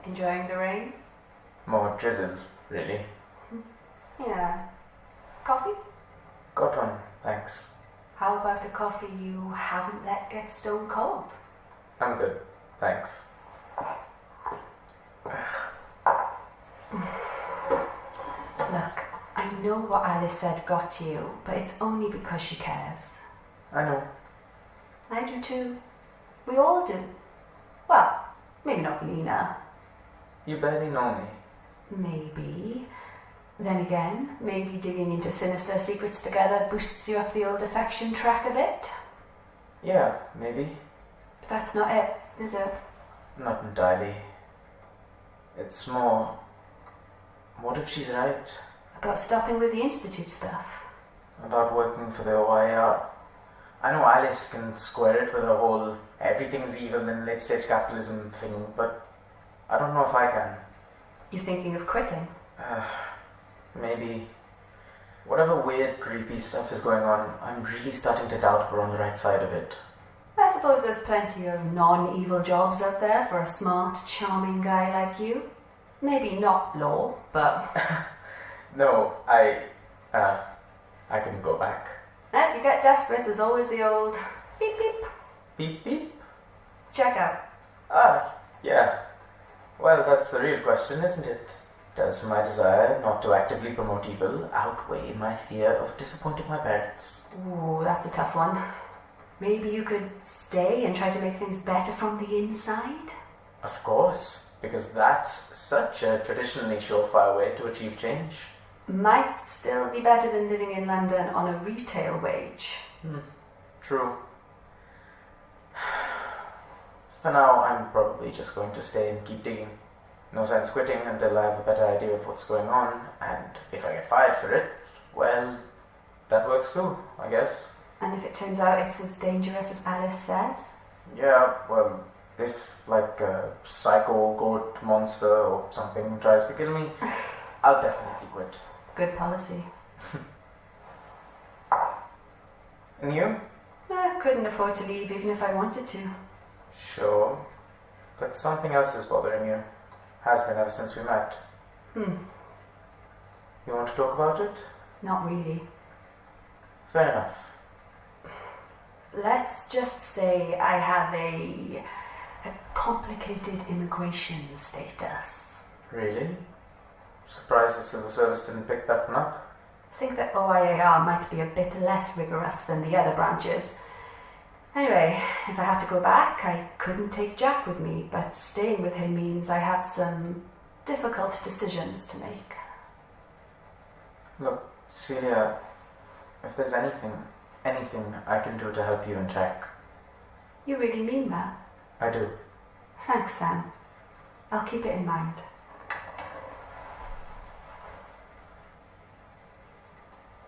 Enjoying the rain? More drizzle, really. Yeah. Coffee? Got one, thanks. How about a coffee you haven't let get stone cold? I'm good, thanks. Look, I know what Alice said got to you, but it's only because she cares. I know. I do too. We all do. Well, maybe not Lena. You barely know me. Maybe. Then again, maybe digging into sinister secrets together boosts you up the old affection track a bit. Yeah, maybe. But that's not it, is it? Not entirely. It's more... What if she's right? About stopping with the Institute stuff. About working for the OIR. I know Alice can square it with her whole everything's evil in late-stage capitalism thing, but I don't know if I can. You thinking of quitting? Maybe. Whatever weird, creepy stuff is going on, I'm really starting to doubt we're on the right side of it. I suppose there's plenty of non-evil jobs out there for a smart, charming guy like you. Maybe not law, but... No, I can go back. If you get desperate, there's always the old beep beep. Beep beep? Check out. Yeah. Well, that's the real question, isn't it? Does my desire not to actively promote evil outweigh my fear of disappointing my parents? Ooh, that's a tough one. Maybe you could stay and try to make things better from the inside? Of course, because that's such a traditionally surefire way to achieve change. Might still be better than living in London on a retail wage. True. For now, I'm probably just going to stay and keep digging. No sense quitting until I have a better idea of what's going on, and if I get fired for it, well, that works too, I guess. And if it turns out it's as dangerous as Alice says? Yeah, well, if like a psycho goat monster or something tries to kill me, I'll definitely quit. Good policy. And you? I couldn't afford to leave even if I wanted to. Sure, but something else is bothering you. Has been ever since we met. You want to talk about it? Not really. Fair enough. Let's just say I have a complicated immigration status. Really? Surprised the civil service didn't pick that one up. I think that OIAR might be a bit less rigorous than the other branches. Anyway, if I had to go back, I couldn't take Jack with me, but staying with him means I have some difficult decisions to make. Look, Celia, if there's anything I can do to help you and Jack. You really mean that? I do. Thanks, Sam. I'll keep it in mind.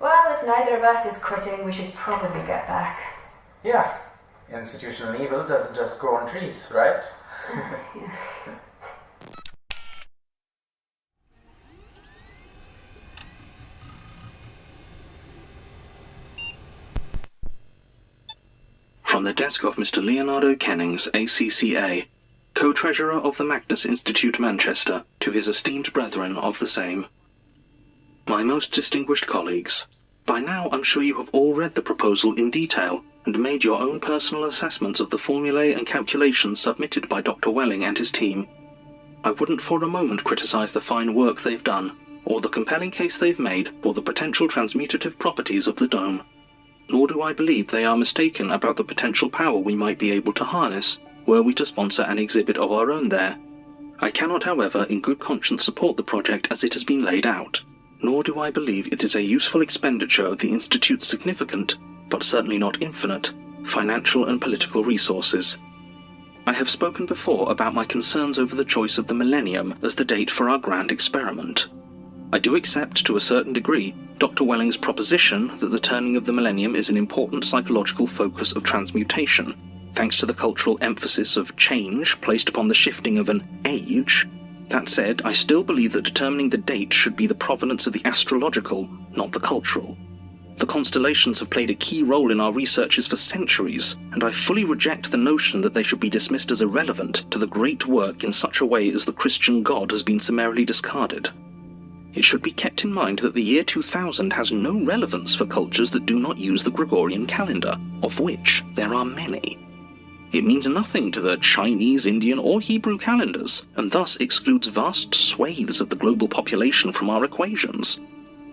Well, if neither of us is quitting, we should probably get back. Yeah. Institutional evil doesn't just grow on trees, right? Yeah. From the desk of Mr. Leonardo Kennings, ACCA, co-treasurer of the Magnus Institute, Manchester, to his esteemed brethren of the same. My most distinguished colleagues, by now I'm sure you have all read the proposal in detail and made your own personal assessments of the formulae and calculations submitted by Dr. Welling and his team. I wouldn't for a moment criticize the fine work they've done, or the compelling case they've made for the potential transmutative properties of the dome. Nor do I believe they are mistaken about the potential power we might be able to harness were we to sponsor an exhibit of our own there. I cannot, however, in good conscience support the project as it has been laid out, nor do I believe it is a useful expenditure of the Institute's significant, but certainly not infinite, financial and political resources. I have spoken before about my concerns over the choice of the millennium as the date for our grand experiment. I do accept, to a certain degree, Dr. Welling's proposition that the turning of the millennium is an important psychological focus of transmutation, thanks to the cultural emphasis of change placed upon the shifting of an age. That said, I still believe that determining the date should be the provenance of the astrological, not the cultural. The constellations have played a key role in our researches for centuries, and I fully reject the notion that they should be dismissed as irrelevant to the great work in such a way as the Christian God has been summarily discarded. It should be kept in mind that the year 2000 has no relevance for cultures that do not use the Gregorian calendar, of which there are many. It means nothing to the Chinese, Indian, or Hebrew calendars, and thus excludes vast swathes of the global population from our equations.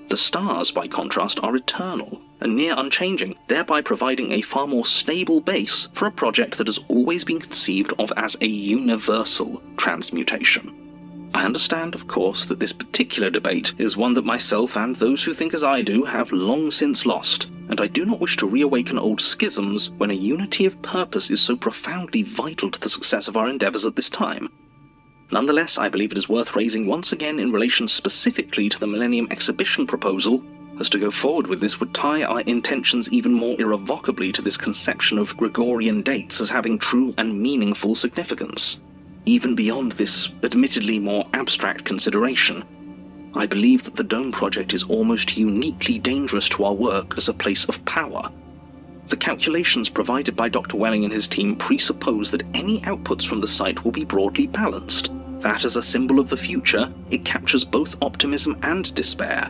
The stars, by contrast, are eternal and near unchanging, thereby providing a far more stable base for a project that has always been conceived of as a universal transmutation. I understand, of course, that this particular debate is one that myself and those who think as I do have long since lost, and I do not wish to reawaken old schisms when a unity of purpose is so profoundly vital to the success of our endeavours at this time. Nonetheless, I believe it is worth raising once again in relation specifically to the Millennium Exhibition proposal, as to go forward with this would tie our intentions even more irrevocably to this conception of Gregorian dates as having true and meaningful significance. Even beyond this admittedly more abstract consideration, I believe that the Dome project is almost uniquely dangerous to our work as a place of power. The calculations provided by Dr. Welling and his team presuppose that any outputs from the site will be broadly balanced, that as a symbol of the future, it captures both optimism and despair,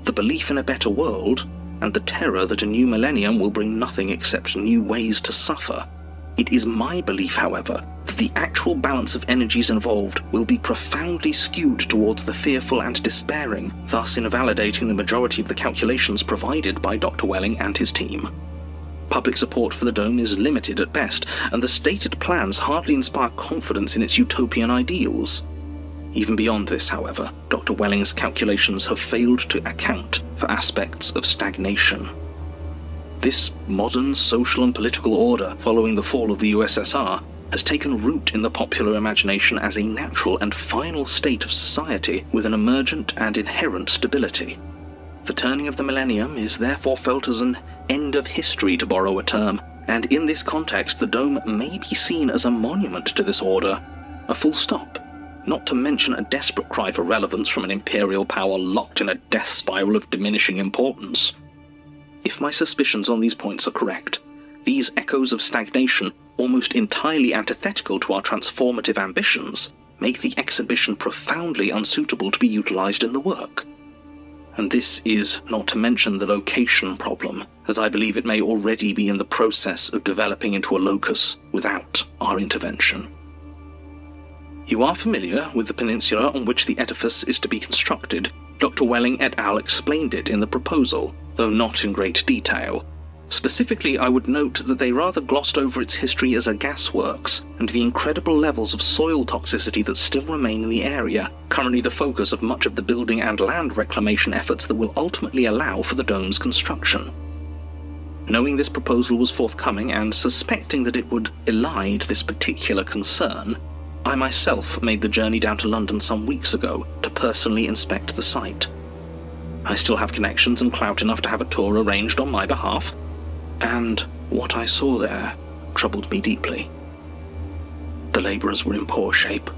the belief in a better world, and the terror that a new millennium will bring nothing except new ways to suffer. It is my belief, however, that the actual balance of energies involved will be profoundly skewed towards the fearful and despairing, thus invalidating the majority of the calculations provided by Dr. Welling and his team. Public support for the Dome is limited at best, and the stated plans hardly inspire confidence in its utopian ideals. Even beyond this, however, Dr. Welling's calculations have failed to account for aspects of stagnation. This modern social and political order following the fall of the USSR has taken root in the popular imagination as a natural and final state of society with an emergent and inherent stability. The turning of the millennium is therefore felt as an end of history, to borrow a term, and in this context the Dome may be seen as a monument to this order, a full stop, not to mention a desperate cry for relevance from an imperial power locked in a death spiral of diminishing importance. If my suspicions on these points are correct, these echoes of stagnation, almost entirely antithetical to our transformative ambitions, make the exhibition profoundly unsuitable to be utilized in the work. And this is not to mention the location problem, as I believe it may already be in the process of developing into a locus without our intervention. You are familiar with the peninsula on which the edifice is to be constructed. Dr. Welling et al. Explained it in the proposal, though not in great detail. Specifically, I would note that they rather glossed over its history as a gasworks, and the incredible levels of soil toxicity that still remain in the area, currently the focus of much of the building and land reclamation efforts that will ultimately allow for the Dome's construction. Knowing this proposal was forthcoming and suspecting that it would elide this particular concern, I myself made the journey down to London some weeks ago to personally inspect the site. I still have connections and clout enough to have a tour arranged on my behalf, and what I saw there troubled me deeply. The labourers were in poor shape,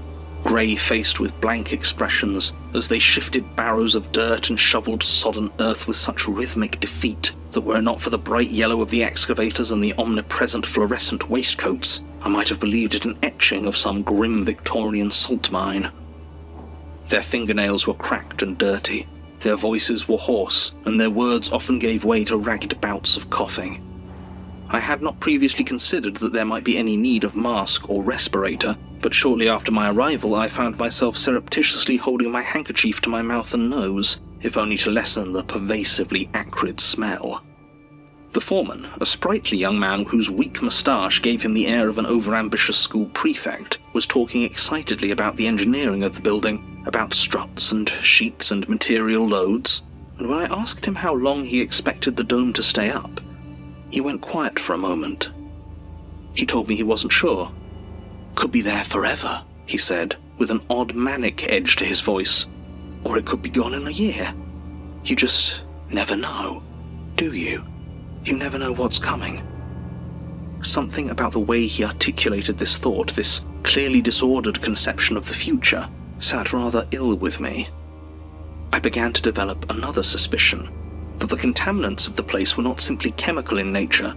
grey-faced with blank expressions, as they shifted barrows of dirt and shovelled sodden earth with such rhythmic defeat that were it not for the bright yellow of the excavators and the omnipresent fluorescent waistcoats, I might have believed it an etching of some grim Victorian salt mine. Their fingernails were cracked and dirty, their voices were hoarse, and their words often gave way to ragged bouts of coughing. I had not previously considered that there might be any need of mask or respirator, but shortly after my arrival I found myself surreptitiously holding my handkerchief to my mouth and nose, if only to lessen the pervasively acrid smell. The foreman, a sprightly young man whose weak moustache gave him the air of an overambitious school prefect, was talking excitedly about the engineering of the building, about struts and sheets and material loads, and when I asked him how long he expected the Dome to stay up, he went quiet for a moment. He told me he wasn't sure. "Could be there forever," he said, with an odd manic edge to his voice. "Or it could be gone in a year. You just never know, do you? You never know what's coming." Something about the way he articulated this thought, this clearly disordered conception of the future, sat rather ill with me. I began to develop another suspicion. that the contaminants of the place were not simply chemical in nature,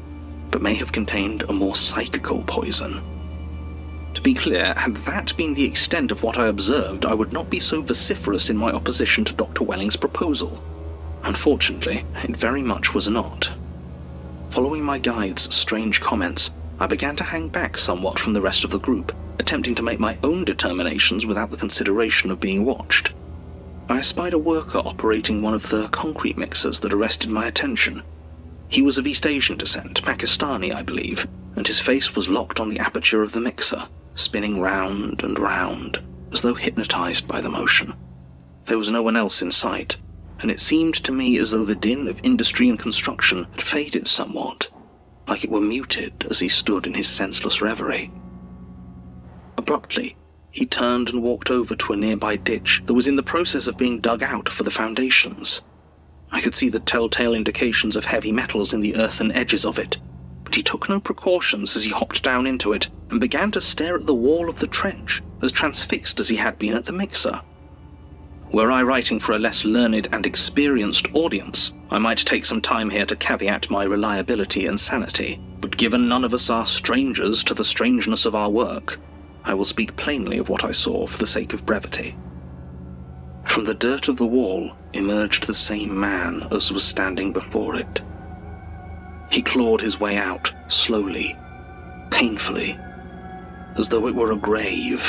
but may have contained a more psychical poison. To be clear, had that been the extent of what I observed, I would not be so vociferous in my opposition to Dr. Welling's proposal. Unfortunately, it very much was not. Following my guide's strange comments, I began to hang back somewhat from the rest of the group, attempting to make my own determinations without the consideration of being watched. I espied a worker operating one of the concrete mixers that arrested my attention. He was of East Asian descent, Pakistani, I believe, and his face was locked on the aperture of the mixer, spinning round and round, as though hypnotized by the motion. There was no one else in sight, and it seemed to me as though the din of industry and construction had faded somewhat, like it were muted as he stood in his senseless reverie. Abruptly, he turned and walked over to a nearby ditch that was in the process of being dug out for the foundations. I could see the telltale indications of heavy metals in the earthen edges of it, but he took no precautions as he hopped down into it and began to stare at the wall of the trench, as transfixed as he had been at the mixer. Were I writing for a less learned and experienced audience, I might take some time here to caveat my reliability and sanity, but given none of us are strangers to the strangeness of our work, I will speak plainly of what I saw for the sake of brevity. From the dirt of the wall emerged the same man as was standing before it. He clawed his way out, slowly, painfully, as though it were a grave.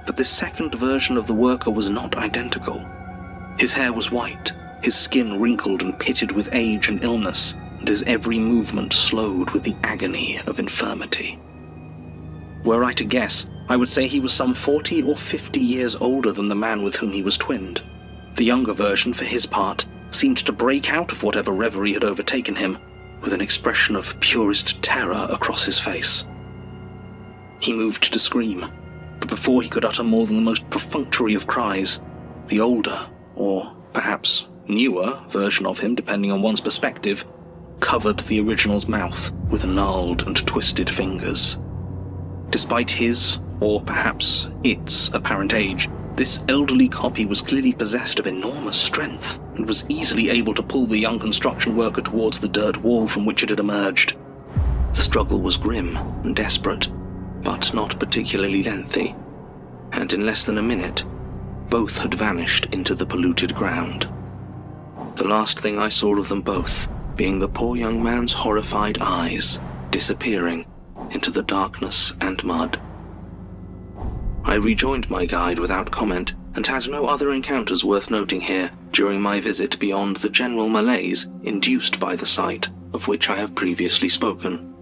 But this second version of the worker was not identical. His hair was white, his skin wrinkled and pitted with age and illness, and his every movement slowed with the agony of infirmity. Were I to guess, I would say he was some 40 or 50 years older than the man with whom he was twinned. The younger version, for his part, seemed to break out of whatever reverie had overtaken him, with an expression of purest terror across his face. He moved to scream, but before he could utter more than the most perfunctory of cries, the older, or perhaps newer, version of him, depending on one's perspective, covered the original's mouth with gnarled and twisted fingers. Despite his, or perhaps its, apparent age, this elderly copy was clearly possessed of enormous strength, and was easily able to pull the young construction worker towards the dirt wall from which it had emerged. The struggle was grim and desperate, but not particularly lengthy, and in less than a minute, both had vanished into the polluted ground. The last thing I saw of them both being the poor young man's horrified eyes disappearing into the darkness and mud. I rejoined my guide without comment, and had no other encounters worth noting here during my visit beyond the general malaise induced by the sight, of which I have previously spoken.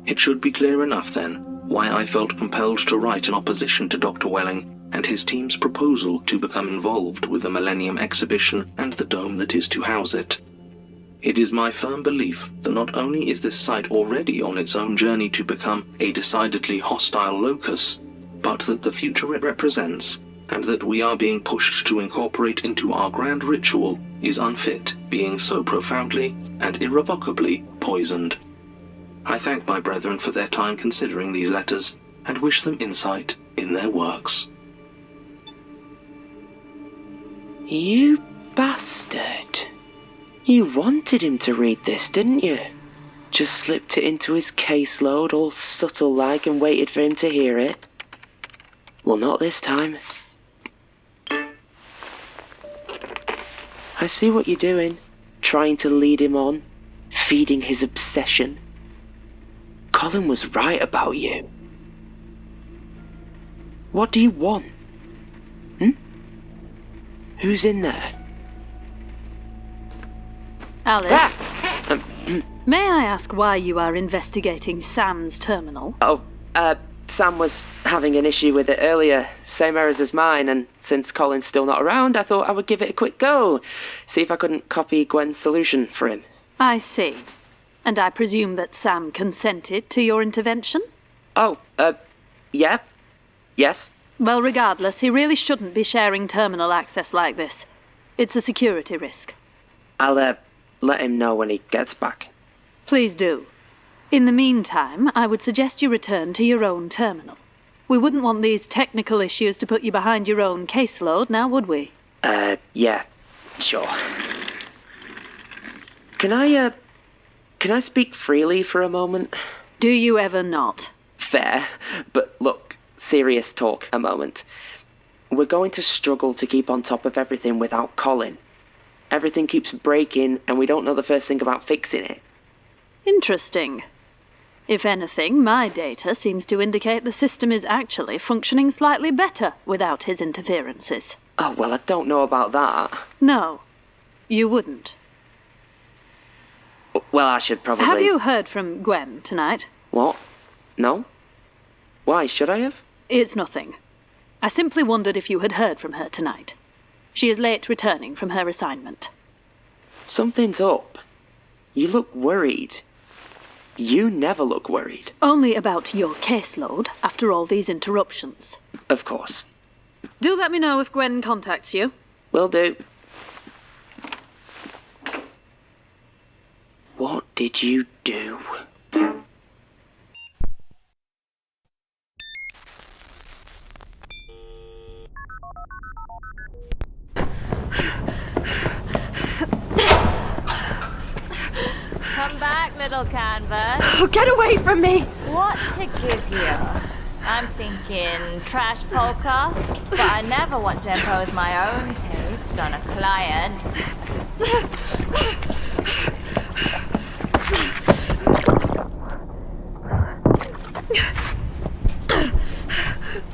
It should be clear enough, then, why I felt compelled to write in opposition to Dr. Welling and his team's proposal to become involved with the Millennium Exhibition and the dome that is to house it. It is my firm belief that not only is this site already on its own journey to become a decidedly hostile locus, but that the future it represents, and that we are being pushed to incorporate into our grand ritual, is unfit, being so profoundly and irrevocably poisoned. I thank my brethren for their time considering these letters, and wish them insight in their works. You bastard. You wanted him to read this, didn't you? Just slipped it into his caseload all subtle-like and waited for him to hear it. Well, not this time. I see what you're doing, trying to lead him on, feeding his obsession. Colin was right about you. What do you want? Who's in there? Alice, may I ask why you are investigating Sam's terminal? Sam was having an issue with it earlier, same errors as mine, and since Colin's still not around, I thought I would give it a quick go, see if I couldn't copy Gwen's solution for him. I see. And I presume that Sam consented to your intervention? Yeah. Yes. Well, regardless, he really shouldn't be sharing terminal access like this. It's a security risk. I'll, let him know when he gets back. Please do. In the meantime, I would suggest you return to your own terminal. We wouldn't want these technical issues to put you behind your own caseload, now would we? Yeah, sure. Can I speak freely for a moment? Do you ever not? Fair, but look, serious talk a moment. We're going to struggle to keep on top of everything without Colin. Everything keeps breaking, and we don't know the first thing about fixing it. Interesting. If anything, my data seems to indicate the system is actually functioning slightly better without his interferences. Oh, well, I don't know about that. No, you wouldn't. Well, I should probably... Have you heard from Gwen tonight? What? No? Why, should I have? It's nothing. I simply wondered if you had heard from her tonight. She is late returning from her assignment. Something's up. You look worried. You never look worried. Only about your caseload after all these interruptions. Of course. Do let me know if Gwen contacts you. Will do. What did you do? Come back, little canvas. Oh, get away from me! What to give you? I'm thinking trash polka, but I never want to impose my own taste on a client.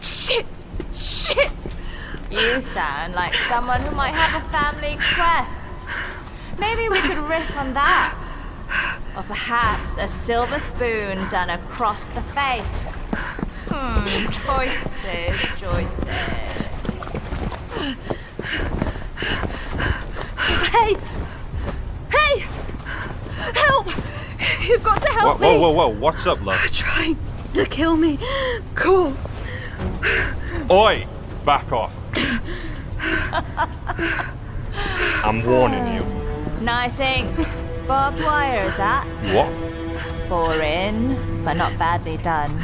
Shit! Shit! You sound like someone who might have a family crest. Maybe we could riff on that. Or perhaps a silver spoon done across the face. Choices. Hey! Hey! Help! You've got to help me! Whoa, what's up, love? They're trying to kill me. Cool. Oi! Back off. I'm warning you. Nice ink. Barbed wire, is that? What? Boring, but not badly done.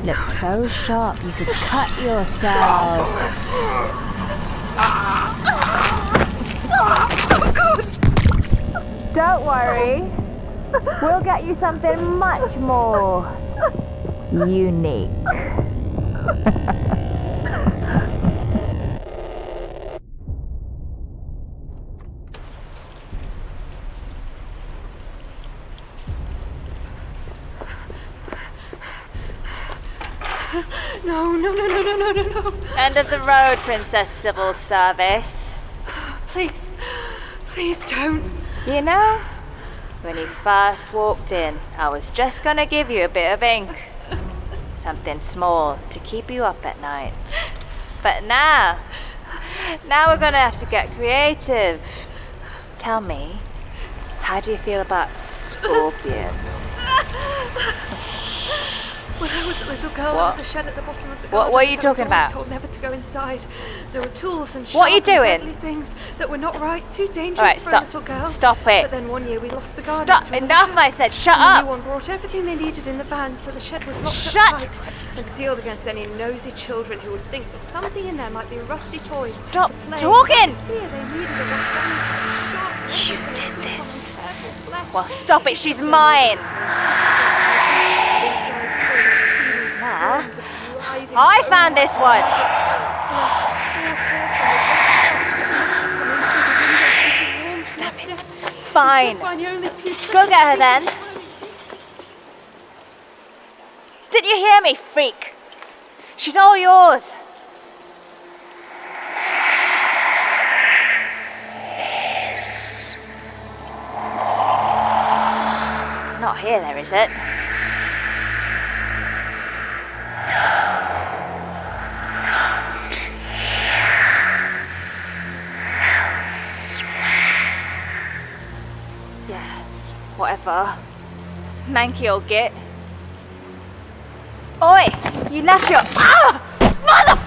Looks so sharp you could cut yourself. Oh, God! Don't worry. We'll get you something much more unique. No. End of the road, Princess Civil Service. Please don't. You know, when you first walked in, I was just gonna give you a bit of ink. Something small to keep you up at night. But now we're gonna have to get creative. Tell me, how do you feel about scorpions? When I was a little girl, What? there was a shed at the bottom of the What garden. are you so talking I was about? always told never to go inside. There were tools and What are you sharp and doing? deadly things that were not right, too dangerous Alright, for stop. a little girl. Stop it. But then one year we lost the garden. Stop. to another Enough, I house. said. Shut And the up. new one brought everything they needed in the van, so the shed was locked Shut. up tight and sealed against any nosy children who would think that something in there might be rusty toys. Stop to play. talking. Fear they needed a rough You did this. Well, stop it. She's mine. Ma, I found this one. Damn it. Fine. Go get her then. Did you hear me, freak? She's all yours. Not here, there, is it? Yeah, whatever. Manky old git. Oi! You left your... Ah! Mother...